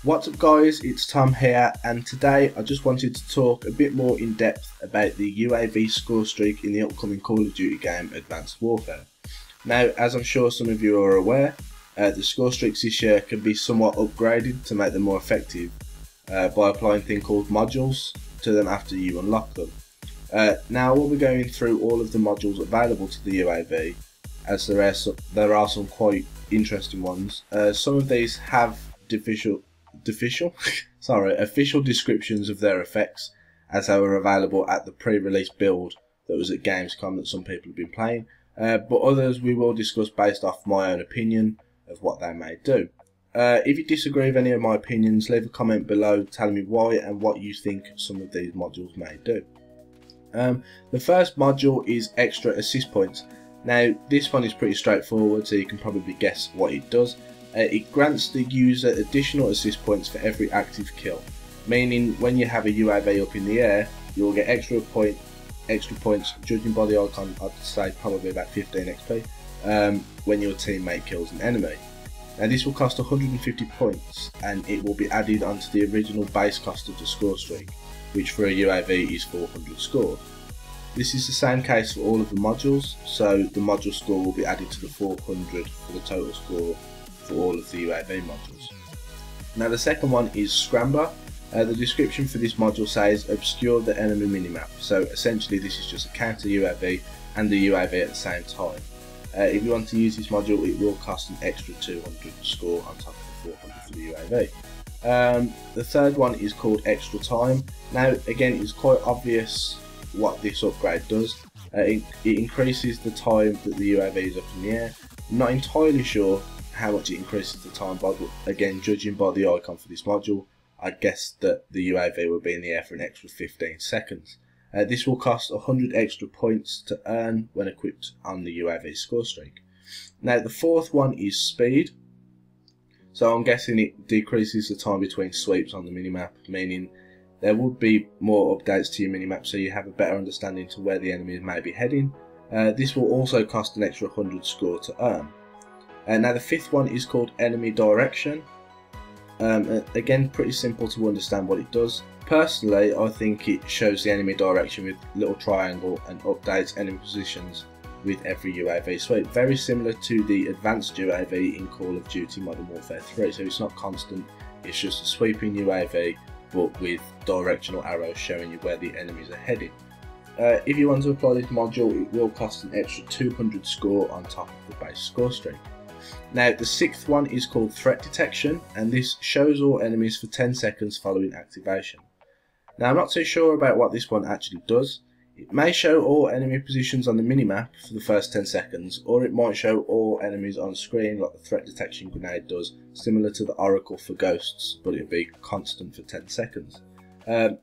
What's up guys, it's Tom here, and today I just wanted to talk a bit more in depth about the UAV score streak in the upcoming Call of Duty game Advanced Warfare. Now, as I'm sure some of you are aware, the score streaks this year can be somewhat upgraded to make them more effective by applying a thing called modules to them after you unlock them. Now we'll be going through all of the modules available to the UAV, as there are some quite interesting ones. Some of these have official descriptions of their effects, as they were available at the pre-release build that was at Gamescom that some people have been playing, but others we will discuss based off my own opinion of what they may do. If you disagree with any of my opinions, leave a comment below telling me why and what you think some of these modules may do. The first module is extra assist points. Now this one is pretty straightforward, so you can probably guess what it does. It grants the user additional assist points for every active kill, meaning when you have a UAV up in the air, you'll get extra points, judging by the icon. I'd say probably about 15 XP when your teammate kills an enemy. Now this will cost 150 points, and it will be added onto the original base cost of the score streak, which for a UAV is 400 score. This is the same case for all of the modules, so the module score will be added to the 400 for the total score for all of the UAV modules. Now the second one is Scrambler. The description for this module says obscure the enemy minimap, so essentially this is just a counter UAV and the UAV at the same time. If you want to use this module, it will cost an extra 200 score on top of the 400 for the UAV. The third one is called Extra Time. Now again, it's quite obvious what this upgrade does. It increases the time that the UAV is up in the air. I'm not entirely sure how much it increases the time by, but again, judging by the icon for this module, I guess that the UAV will be in the air for an extra 15 seconds. This will cost 100 extra points to earn when equipped on the UAV score streak. Now the fourth one is Speed. So I'm guessing it decreases the time between sweeps on the minimap, meaning there would be more updates to your minimap so you have a better understanding to where the enemies may be heading. This will also cost an extra 100 score to earn. Now the fifth one is called Enemy Direction. Again, pretty simple to understand what it does. Personally, I think it shows the enemy direction with little triangle and updates enemy positions with every UAV sweep. Very similar to the advanced UAV in Call of Duty Modern Warfare 3, so it's not constant, it's just a sweeping UAV but with directional arrows showing you where the enemies are heading. If you want to apply this module, it will cost an extra 200 score on top of the base score streak. Now the sixth one is called Threat Detection, and this shows all enemies for 10 seconds following activation. Now I'm not too sure about what this one actually does. It may show all enemy positions on the minimap for the first 10 seconds, or it might show all enemies on screen like the Threat Detection grenade does, similar to the Oracle for Ghosts, but it'll be constant for 10 seconds.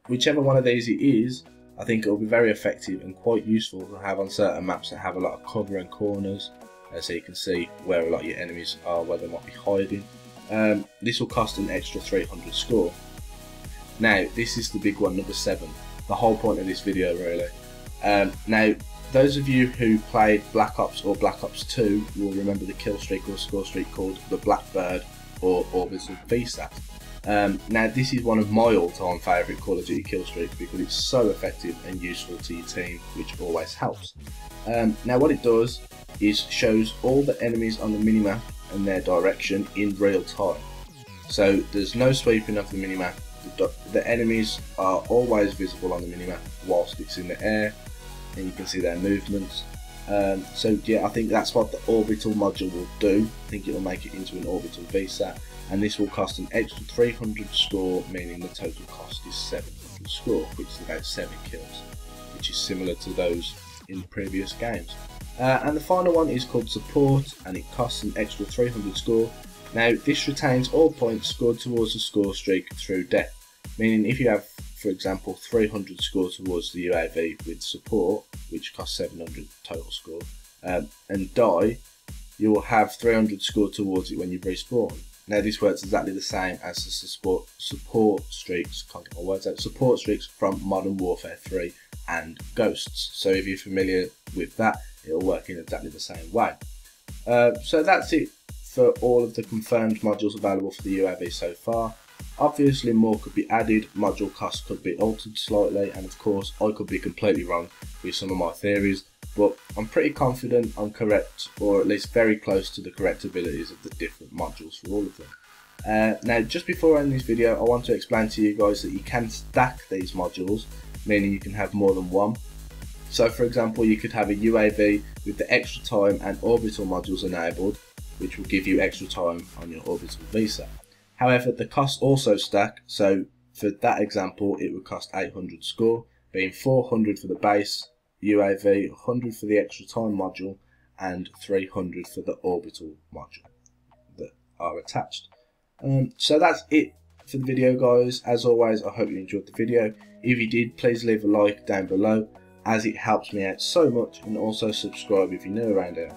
Whichever one of these it is, I think it will be very effective and quite useful to have on certain maps that have a lot of cover and corners, so you can see where a lot of your enemies are, where they might be hiding. This will cost an extra 300 score. Now this is the big one, number 7, the whole point of this video really. Now those of you who played Black Ops or Black Ops 2 will remember the kill streak or score streak called the Blackbird or Orbital VSAT. Now this is one of my all-time favourite Call of Duty kill streaks because it's so effective and useful to your team, which always helps. Now what it does is shows all the enemies on the minimap and their direction in real time. So there's no sweeping of the minimap. The enemies are always visible on the minimap whilst it's in the air, and you can see their movements. So yeah, I think that's what the Orbital module will do. I think it will make it into an Orbital VSAT, and this will cost an extra 300 score, meaning the total cost is 700 score, which is about 7 kills, which is similar to those in previous games. And the final one is called Support, and it costs an extra 300 score. Now this retains all points scored towards the score streak through death, meaning if you have, for example, 300 score towards the UAV with Support, which costs 700 total score, and die, you will have 300 score towards it when you respawn. Now this works exactly the same as the support streaks, can't get my words out, support streaks from Modern Warfare 3 and Ghosts. So if you're familiar with that, it'll work in exactly the same way. So that's it for all of the confirmed modules available for the UAV so far. Obviously more could be added, module costs could be altered slightly, and of course I could be completely wrong with some of my theories, but I'm pretty confident I'm correct, or at least very close to the correct abilities of the different modules for all of them. Now just before I end this video, I want to explain to you guys that you can stack these modules, meaning you can have more than one. So for example, you could have a UAV with the extra time and orbital modules enabled, which will give you extra time on your Orbital VSAT. However, the costs also stack, so for that example it would cost 800 score, being 400 for the base UAV, 100 for the extra time module, and 300 for the orbital module that are attached. So that's it for the video, guys. As always, I hope you enjoyed the video. If you did, please leave a like down below, as it helps me out so much, and also subscribe if you're new around here.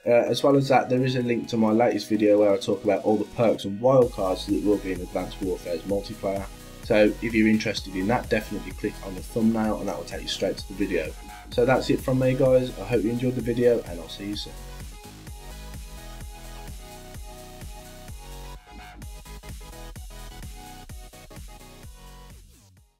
As well as that, there is a link to my latest video where I talk about all the perks and wildcards that will be in Advanced Warfare's multiplayer. So if you're interested in that, definitely click on the thumbnail and that will take you straight to the video. So that's it from me, guys. I hope you enjoyed the video, and I'll see you soon.